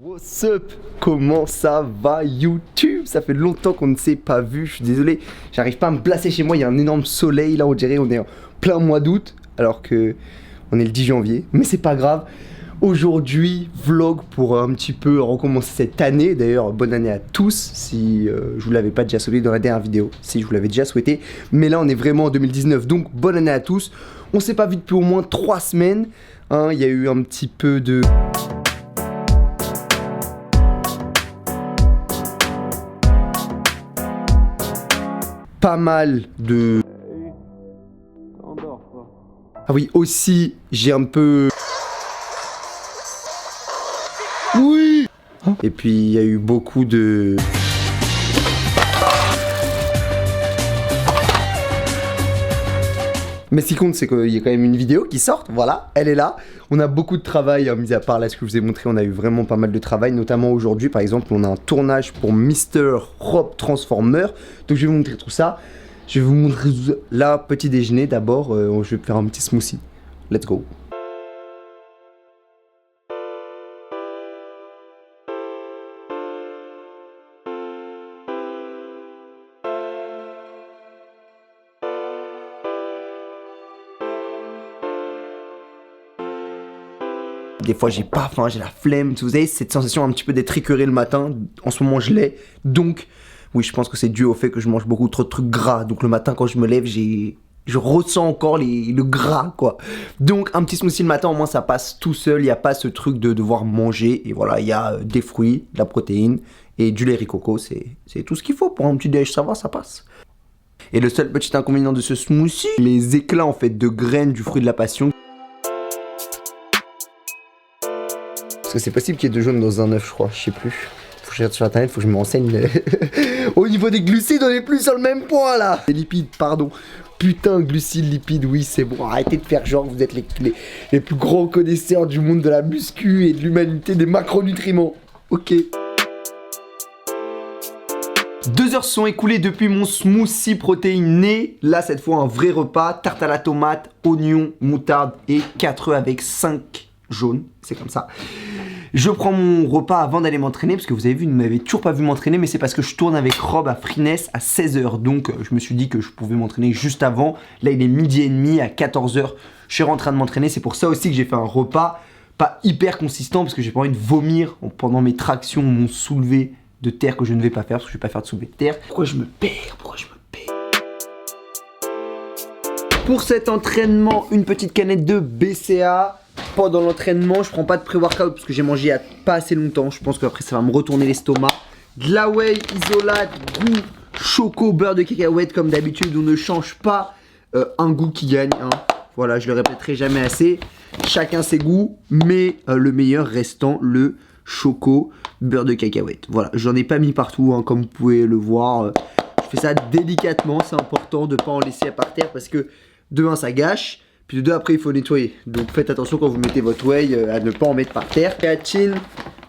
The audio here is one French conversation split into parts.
What's up? Comment ça va YouTube? Ça fait longtemps qu'on ne s'est pas vu, je suis désolé, j'arrive pas à me placer chez moi, il y a un énorme soleil là, on dirait on est en plein mois d'août alors que on est le 10 janvier, mais c'est pas grave. Aujourd'hui, vlog pour un petit peu recommencer cette année. D'ailleurs, bonne année à tous si je vous l'avais pas déjà souhaité dans la dernière vidéo, si je vous l'avais déjà souhaité. Mais là, on est vraiment en 2019, donc bonne année à tous. On s'est pas vu depuis au moins 3 semaines. Hein, il y a eu un petit peu de... pas mal de... Ah oui, aussi, j'ai un peu... Oui. Et puis, il y a eu beaucoup de... Mais ce qui compte, c'est qu'il y a quand même une vidéo qui sort, voilà, elle est là. On a beaucoup de travail, hein, mis à part là ce que je vous ai montré, on a eu vraiment pas mal de travail, notamment aujourd'hui, par exemple, on a un tournage pour Mr. Rob Transformer. Donc je vais vous montrer tout ça. Je vais vous montrer là, petit déjeuner d'abord, je vais faire un petit smoothie. Let's go. Des fois j'ai pas faim, j'ai la flemme, vous avez cette sensation un petit peu d'être écœuré le matin, en ce moment je l'ai, donc oui je pense que c'est dû au fait que je mange beaucoup trop de trucs gras, donc le matin quand je me lève je ressens encore le gras quoi. Donc un petit smoothie le matin au moins ça passe tout seul, il n'y a pas ce truc de devoir manger, et voilà il y a des fruits, de la protéine et du lait riz coco, c'est tout ce qu'il faut pour un petit déj, ça va, ça passe. Et le seul petit inconvénient de ce smoothie, les éclats en fait de graines du fruit de la passion. Parce que c'est possible qu'il y ait 2 jaunes dans un œuf, je crois, je sais plus. Faut que je regarde sur internet, faut que je me renseigne. Au niveau des glucides, on est plus sur le même point là. Les lipides, pardon. Putain, glucides, lipides, oui, c'est bon. Arrêtez de faire genre, vous êtes les plus grands connaisseurs du monde de la muscu et de l'humanité des macronutriments. Ok. 2 heures sont écoulées depuis mon smoothie protéiné. Là, cette fois, un vrai repas. Tarte à la tomate, oignon, moutarde et 4 œufs avec 5 jaunes. C'est comme ça. Je prends mon repas avant d'aller m'entraîner, parce que vous avez vu, vous ne m'avez toujours pas vu m'entraîner, mais c'est parce que je tourne avec Rob à Freeness à 16 h. Donc, je me suis dit que je pouvais m'entraîner juste avant. Là, il est 12h30, à 14 h. Je suis en train de m'entraîner. C'est pour ça aussi que j'ai fait un repas pas hyper consistant, parce que j'ai pas envie de vomir pendant mes tractions, mon soulevé de terre que je ne vais pas faire, parce que je vais pas faire de soulevé de terre. Pourquoi je me perds? Pour cet entraînement, une petite canette de BCA. Pendant l'entraînement, je prends pas de pré-workout parce que j'ai mangé il y a pas assez longtemps. Je pense qu'après ça va me retourner l'estomac. De la whey isolate, goût choco, beurre de cacahuète comme d'habitude. On ne change pas un goût qui gagne. Hein. Voilà, je le répéterai jamais assez. Chacun ses goûts, mais le meilleur restant le choco, beurre de cacahuète. Voilà, j'en ai pas mis partout, hein, comme vous pouvez le voir. Je fais ça délicatement, c'est important de pas en laisser par terre parce que de 1 ça gâche. Puis de 2 après il faut nettoyer. Donc faites attention quand vous mettez votre whey à ne pas en mettre par terre. Créatine,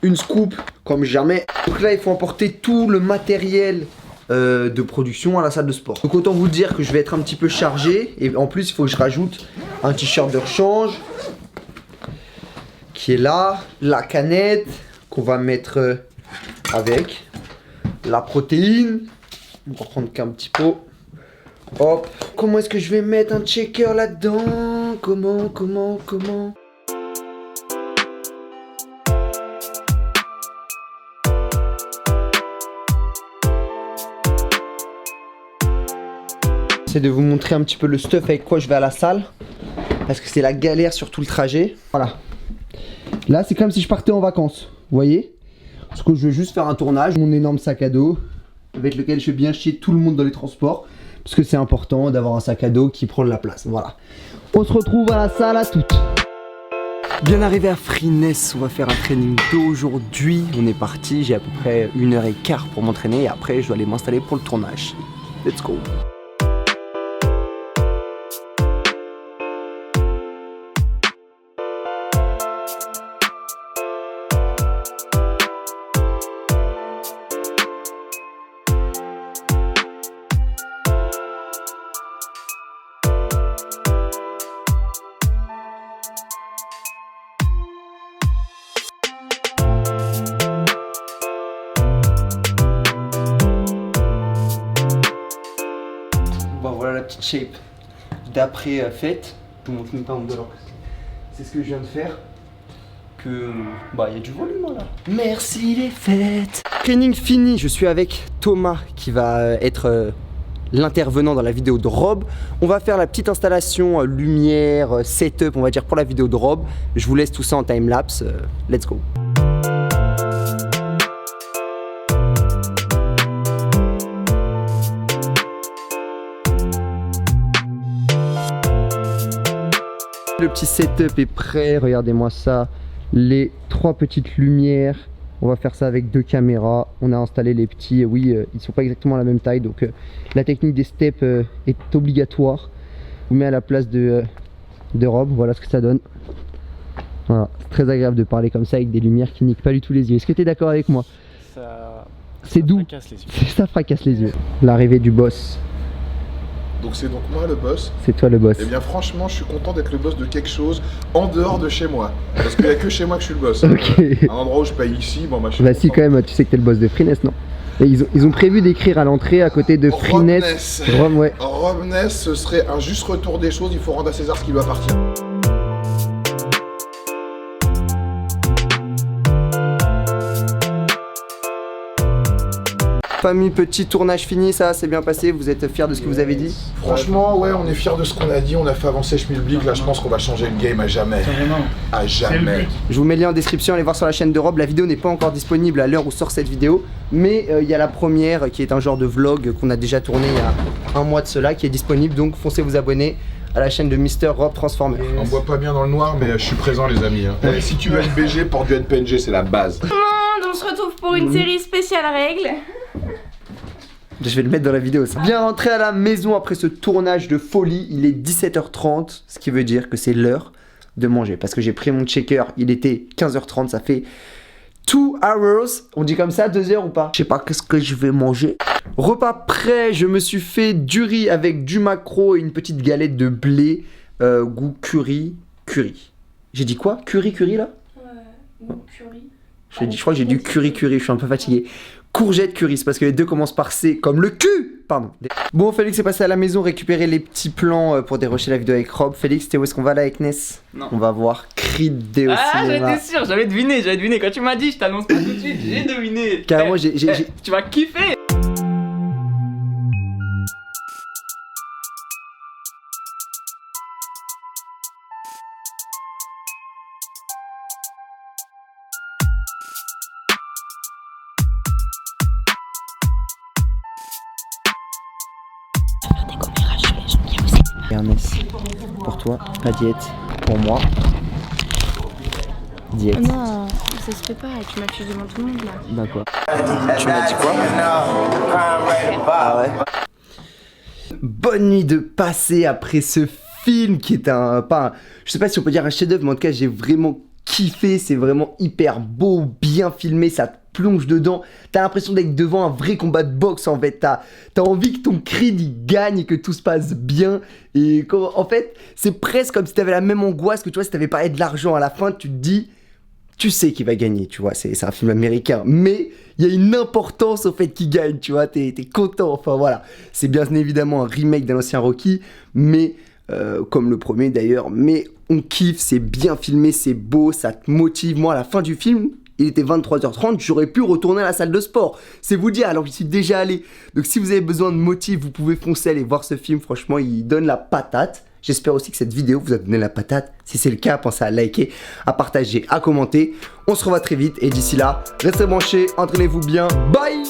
une scoop comme jamais. Donc là il faut emporter tout le matériel de production à la salle de sport. Donc autant vous dire que je vais être un petit peu chargé. Et en plus il faut que je rajoute un t-shirt de rechange qui est là. La canette qu'on va mettre avec. La protéine. On va prendre qu'un petit pot. Hop, comment est-ce que je vais mettre un checker là-dedans? Comment J'essaie de vous montrer un petit peu le stuff avec quoi je vais à la salle. Parce que c'est la galère sur tout le trajet. Voilà. Là, c'est comme si je partais en vacances. Vous voyez? Parce que je vais juste faire un tournage. Mon énorme sac à dos. Avec lequel je vais bien chier tout le monde dans les transports. Parce que c'est important d'avoir un sac à dos qui prend de la place. Voilà. On se retrouve à la salle à toutes. Bien arrivé à Freeness, on va faire un training d'aujourd'hui. On est parti, j'ai à peu près 1h15 pour m'entraîner. Et après, je dois aller m'installer pour le tournage. Let's go. shape d'après fête. Je vous montre même pas mon dollar. C'est ce que je viens de faire. Que bah il y a du volume là. Merci les fêtes. Training fini, je suis avec Thomas qui va être l'intervenant dans la vidéo de Rob. On va faire la petite installation lumière, setup on va dire pour la vidéo de Rob. Je vous laisse tout ça en time-lapse. Let's go. Le petit setup est prêt, regardez-moi ça. Les 3 petites lumières. On va faire ça avec 2 caméras. On a installé les petits, oui, ils sont pas exactement à la même taille. Donc la technique des steps est obligatoire. Je vous mets à la place de Rob, voilà ce que ça donne. Voilà, c'est très agréable de parler comme ça avec des lumières qui niquent pas du tout les yeux. Est-ce que tu es d'accord avec moi? C'est doux, ça fracasse les yeux. L'arrivée du boss. Donc c'est donc moi le boss. C'est toi le boss. Eh bien franchement je suis content d'être le boss de quelque chose en dehors de chez moi. Parce qu'il n'y a que chez moi que je suis le boss. Ok. Un endroit où je paye ici, bon bah je suis Bah si quand même, tu sais que t'es le boss de Freeness, non? Et ils ont prévu d'écrire à l'entrée à côté de Freeness. Ouais. Robness, ce serait un juste retour des choses, il faut rendre à César ce qui lui appartient. Famille, petit tournage fini, ça s'est bien passé, vous êtes fiers de ce que vous avez dit? Franchement, ouais, on est fiers de ce qu'on a dit, on a fait avancer Schmilblick, là je pense qu'on va changer le game à jamais. À jamais. Je vous mets le lien en description, allez voir sur la chaîne de Rob, la vidéo n'est pas encore disponible à l'heure où sort cette vidéo, mais il y a la première qui est un genre de vlog qu'on a déjà tourné il y a un mois de cela, qui est disponible, donc foncez vous abonner à la chaîne de Mister Rob Transformer. On voit pas bien dans le noir, mais je suis présent les amis. Hein. Et si tu veux NBG, porte du NPNG, c'est la base. On se retrouve pour une série spéciale règles. Je vais le mettre dans la vidéo ça. Bien rentré à la maison après ce tournage de folie, il est 17h30, ce qui veut dire que c'est l'heure de manger. Parce que j'ai pris mon checker, il était 15h30, ça fait 2 hours. On dit comme ça, 2 heures ou pas? Je sais pas qu'est-ce que je vais manger. Repas prêt, je me suis fait du riz avec du maquereau et une petite galette de blé, goût curry. J'ai dit quoi? Curry là? Ouais, curry. Je crois que j'ai du curry, je suis un peu fatigué. Courgette curry, c'est parce que les deux commencent par C, comme le cul. Pardon. Bon, Félix est passé à la maison récupérer les petits plans pour dérocher la vidéo avec Rob. Félix, t'es où est-ce qu'on va là avec Ness? Non. On va voir Creed 2 au cinéma. J'étais sûr, j'avais deviné. Quand tu m'as dit, je t'annonce pas tout de suite, j'ai deviné. Carrément, tu vas kiffer. Ernest, pour toi, la diète, pour moi, diète. Non, ça se fait pas, tu m'affiches devant tout le monde là. Bah quoi? Tu m'as dit quoi? Ah ouais. Bonne nuit de passer après ce film qui est je sais pas si on peut dire un chef-d'œuvre, mais en tout cas j'ai vraiment kiffé, c'est vraiment hyper beau, bien filmé, ça te plonge dedans, t'as l'impression d'être devant un vrai combat de boxe en fait, t'as envie que ton Creed il gagne et que tout se passe bien, et en fait c'est presque comme si t'avais la même angoisse que tu vois si t'avais parlé de l'argent à la fin, tu te dis, tu sais qu'il va gagner, tu vois, c'est un film américain, mais il y a une importance au fait qu'il gagne, tu vois, t'es content, enfin voilà, c'est bien évidemment un remake d'un ancien Rocky, mais comme le premier d'ailleurs, mais on kiffe, c'est bien filmé, c'est beau, ça te motive. Moi à la fin du film, il était 23h30, j'aurais pu retourner à la salle de sport, c'est vous dire, alors que j'y suis déjà allé. Donc si vous avez besoin de motif, vous pouvez foncer aller voir ce film, franchement il donne la patate. J'espère aussi que cette vidéo vous a donné la patate. Si c'est le cas, pensez à liker, à partager, à commenter. On se revoit très vite et d'ici là, restez branchés, entraînez-vous bien, bye.